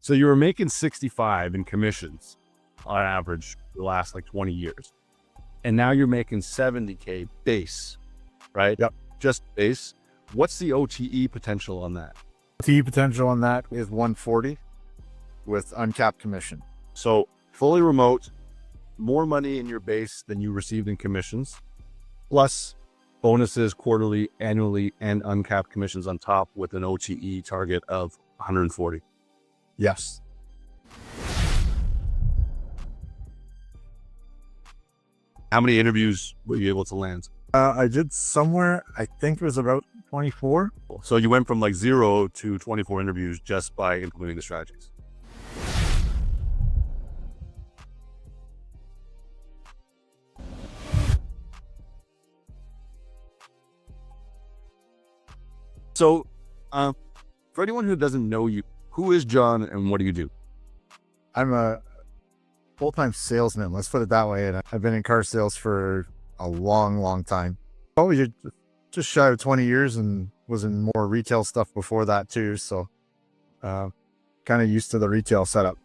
So you were making 65 in commissions on average the last like 20 years. And now you're making 70K base, right? Yep. Just base. What's the OTE potential on that? OTE potential on that is 140 with uncapped commission. So fully remote, more money in your base than you received in commissions, plus bonuses quarterly, annually, and uncapped commissions on top with an OTE target of 140. Yes. How many interviews were you able to land? I did somewhere, I think it was about 24. So you went from like 0 to 24 interviews just by implementing the strategies. So for anyone who doesn't know you, who is John and what do you do? I'm a full-time salesman, let's put it that way. And I've been in car sales for a long time. Probably just shy of 20 years and was in more retail stuff before that too. So kind of used to the retail setup.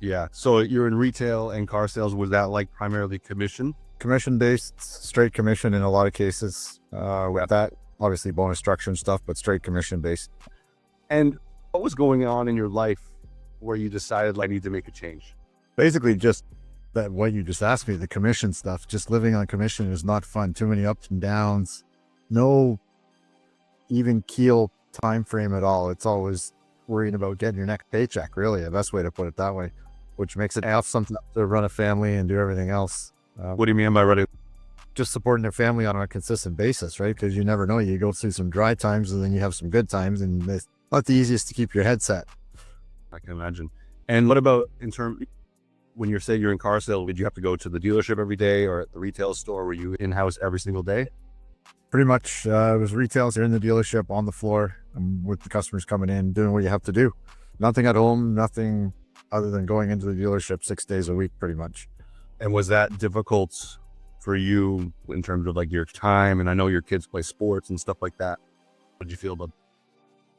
Yeah. So you're in retail and car sales. Was that like primarily commission? Commission based, straight commission in a lot of cases. With that, obviously bonus structure and stuff, but straight commission based. And what was going on in your life where you decided like, I need to make a change? Basically just that what you just asked me, the commission stuff, just living on commission is not fun. Too many ups and downs, no even keel time frame at all. It's always worrying about getting your next paycheck, really, the best way to put it that way, which makes it tough sometimes to run a family and do everything else. What do you mean by running? Just supporting their family on a consistent basis, right? Because you never know, you go through some dry times and then you have some good times, and it's not the easiest to keep your head set. I can imagine. And what about in terms, when you say you're in car sales, did you have to go to the dealership every day or at the retail store? Were you in-house every single day? Pretty much, it was retail. So you're in the dealership on the floor with the customers coming in, doing what you have to do. Nothing at home, nothing other than going into the dealership 6 days a week, pretty much. And was that difficult for you in terms of like your time? And I know your kids play sports and stuff like that. What did you feel about it?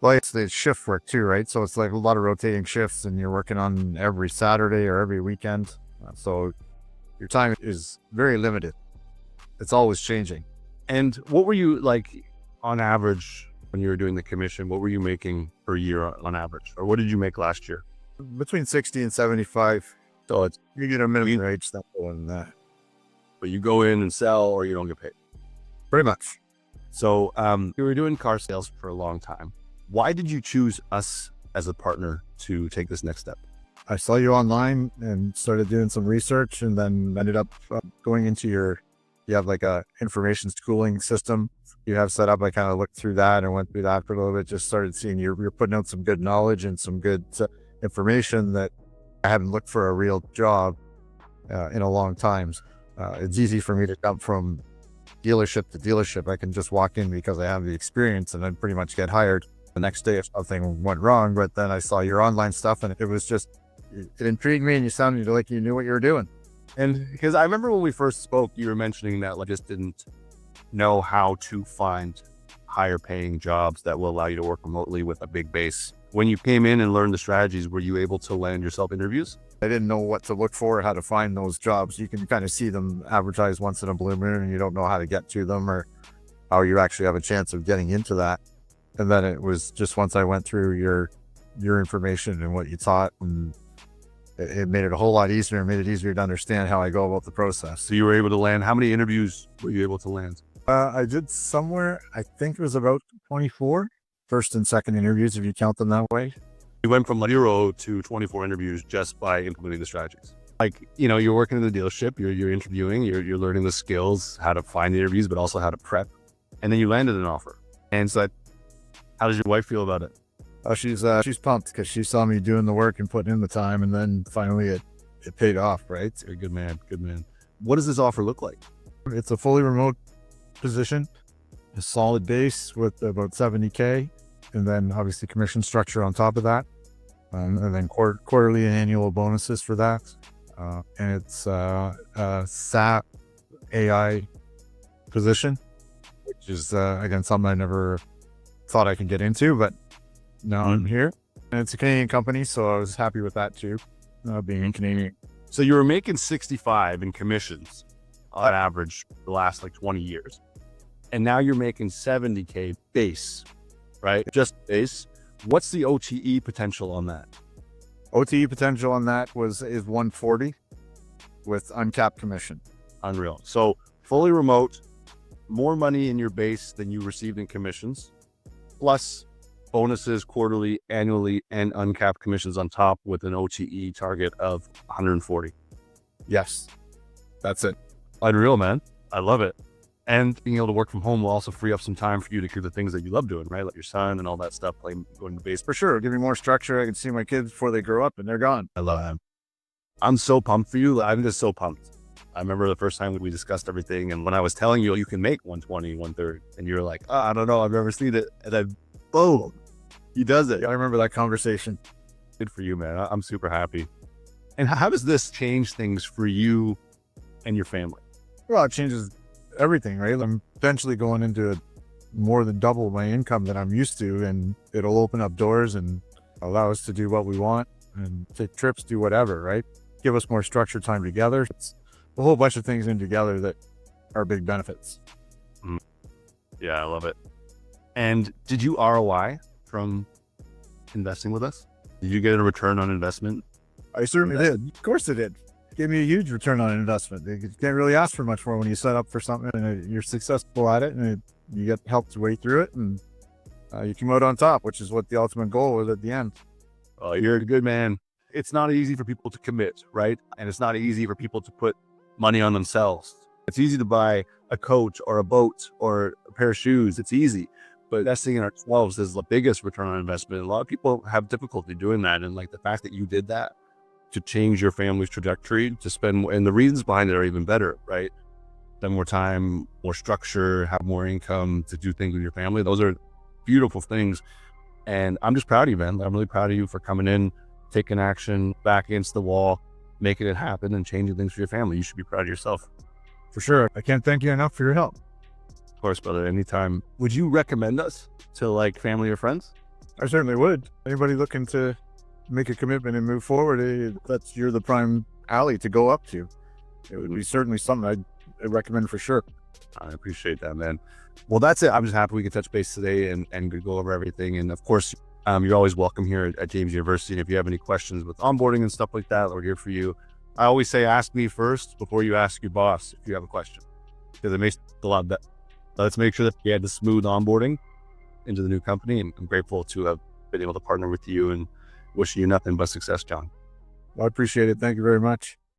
Well, it's the shift work too, right? So it's like a lot of rotating shifts and you're working on every Saturday or every weekend. So your time is very limited. It's always changing. And what were you like on average when you were doing the commission? What were you making per year on average? Or what did you make last year? Between 60 and 75. So it's, you get a minimum wage stuff on that. But you go in and sell or you don't get paid. Pretty much. So you were doing car sales for a long time. Why did you choose us as a partner to take this next step? I saw you online and started doing some research, and then ended up going into you have like a information schooling system you have set up. I kind of looked through that and went through that for a little bit, just started seeing you're putting out some good knowledge and some good information that I haven't looked for a real job in a long time. It's easy for me to jump from dealership to dealership. I can just walk in because I have the experience and then pretty much get hired the next day if something went wrong. But then I saw your online stuff and it was just, it intrigued me, and you sounded like you knew what you were doing. And because I remember when we first spoke, you were mentioning that like just didn't know how to find higher paying jobs that will allow you to work remotely with a big base. When you came in and learned the strategies, were you able to land yourself interviews? I didn't know what to look for, how to find those jobs. You can kind of see them advertised once in a blue moon and you don't know how to get to them or how you actually have a chance of getting into that. And then it was just once I went through your information and what you taught, and it made it a whole lot easier. It made it easier to understand how I go about the process. So you were able to land, how many interviews were you able to land? I did somewhere, I think it was about 24 first and second interviews, if you count them that way. You went from 0 to 24 interviews just by implementing the strategies. Like, you know, you're working in the dealership, you're interviewing, you're learning the skills, how to find the interviews, but also how to prep. And then you landed an offer. And so how does your wife feel about it? Oh, she's pumped because she saw me doing the work and putting in the time, and then finally it paid off, right? You're a good man, good man. What does this offer look like? It's a fully remote position, a solid base with about 70K, and then obviously commission structure on top of that, and then quarterly and annual bonuses for that. And it's a SaaS AI position, which is again something I never thought I could get into, but now I'm here. And it's a Canadian company, so I was happy with that too, being Canadian. So you were making 65 in commissions on average the last like 20 years. And now you're making 70K base, right? Just base. What's the OTE potential on that? OTE potential on that is 140 with uncapped commission. Unreal. So fully remote, more money in your base than you received in commissions, plus bonuses quarterly, annually, and uncapped commissions on top with an OTE target of 140. Yes, that's it. Unreal, man. I love it. And being able to work from home will also free up some time for you to do the things that you love doing, right? Like your son and all that stuff, playing, going to base. For sure. Give me more structure. I can see my kids before they grow up and they're gone. I love that. I'm so pumped for you. I'm just so pumped. I remember the first time we discussed everything. And when I was telling you, you can make 120, 130, and you're like, oh, I don't know. I've never seen it. And then boom, he does it. I remember that conversation. Good for you, man. I'm super happy. And how does this change things for you and your family? Well, it changes everything, right? I'm eventually going into more than double my income that I'm used to, and it'll open up doors and allow us to do what we want and take trips, do whatever, right? Give us more structured time together. It's a whole bunch of things in together that are big benefits. Yeah, I love it. And did you ROI from investing with us? Did you get a return on investment? I certainly did. Of course it did. Gave me a huge return on investment. You can't really ask for much more when you set up for something and you're successful at it and you get helped way through it and you come out on top, which is what the ultimate goal was at the end. Oh, you're a good man. It's not easy for people to commit, right? And it's not easy for people to put money on themselves. It's easy to buy a coach or a boat or a pair of shoes. It's easy. But investing in ourselves is the biggest return on investment. A lot of people have difficulty doing that. And like the fact that you did that to change your family's trajectory, to spend more, and the reasons behind it are even better, right? Spend more time, more structure, have more income to do things with your family. Those are beautiful things. And I'm just proud of you, man. I'm really proud of you for coming in, taking action, back against the wall, making it happen and changing things for your family. You should be proud of yourself. For sure. I can't thank you enough for your help. Of course, brother, anytime. Would you recommend us to like family or friends? I certainly would. Anybody looking to make a commitment and move forward, you're the prime alley to go up to. It would be certainly something I'd recommend for sure. I appreciate that, man. Well, that's it. I'm just happy we could touch base today and go over everything. And of course, you're always welcome here at James University. And if you have any questions with onboarding and stuff like that, we're here for you. I always say, ask me first before you ask your boss if you have a question, because it makes it a lot better. Let's make sure that we had the smooth onboarding into the new company. And I'm grateful to have been able to partner with you and wishing you nothing but success, John. Well, I appreciate it. Thank you very much.